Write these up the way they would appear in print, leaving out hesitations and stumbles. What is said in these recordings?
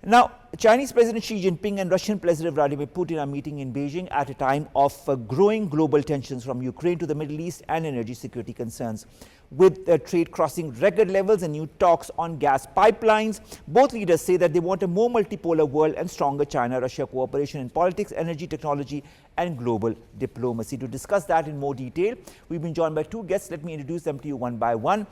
Now, Chinese President Xi Jinping and Russian President Vladimir Putin are meeting in Beijing at a time of growing global tensions from Ukraine to the Middle East and energy security concerns. With trade crossing record levels and new talks on gas pipelines, both leaders say that they want a more multipolar world and stronger China-Russia cooperation in politics, energy, technology and global diplomacy. To discuss that in more detail, we've been joined by two guests. Let me introduce them to you one by one.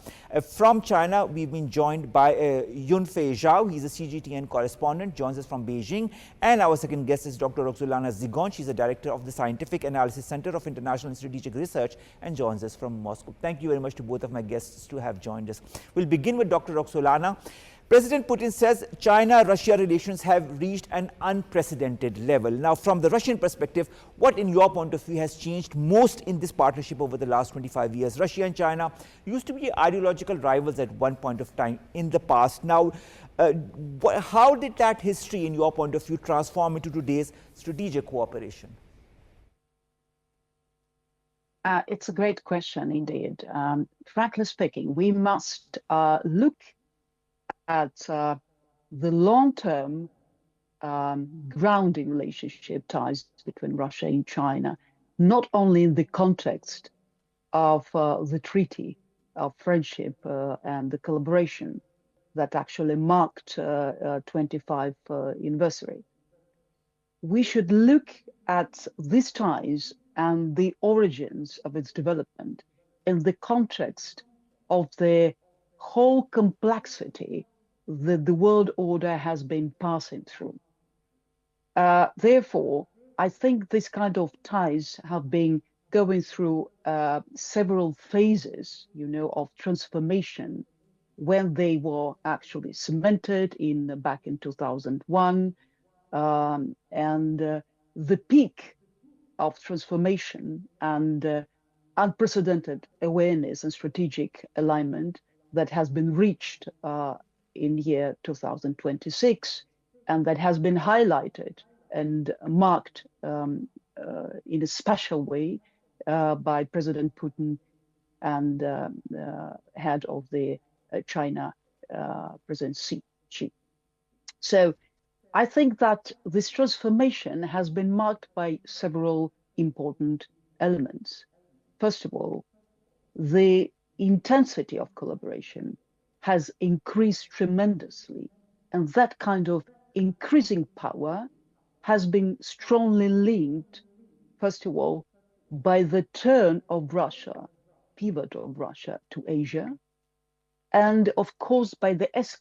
From China, we've been joined by Yunfei Zhao. He's a CGTN correspondent, joins us from Beijing. And our second guest is Dr. Roxolana Zigon. She's a director of the Scientific Analysis Center of International and Strategic Research and joins us from Moscow. Thank you very much to both of my guests to have joined us. We'll begin with Dr. Roxolana. President Putin says China-Russia relations have reached an unprecedented level. Now, from the Russian perspective, what in your point of view has changed most in this partnership over the last 25 years? Russia and China used to be ideological rivals at one point of time in the past. Now, how did that history, in your point of view, transform into today's strategic cooperation? It's a great question indeed. Frankly speaking, we must look at the long-term grounding relationship ties between Russia and China, not only in the context of the treaty of friendship and the collaboration that actually marked 25th anniversary. We should look at these ties and the origins of its development in the context of the whole complexity that the world order has been passing through. Therefore, I think this kind of ties have been going through several phases, of transformation when they were actually cemented back in 2001, and the peak of transformation and unprecedented awareness and strategic alignment that has been reached in year 2026, and that has been highlighted and marked in a special way by President Putin and head of the China, President Xi. So I think that this transformation has been marked by several important elements. First of all, the intensity of collaboration has increased tremendously, and that kind of increasing power has been strongly linked, first of all, by the turn of Russia, pivot of Russia to Asia, and of course by the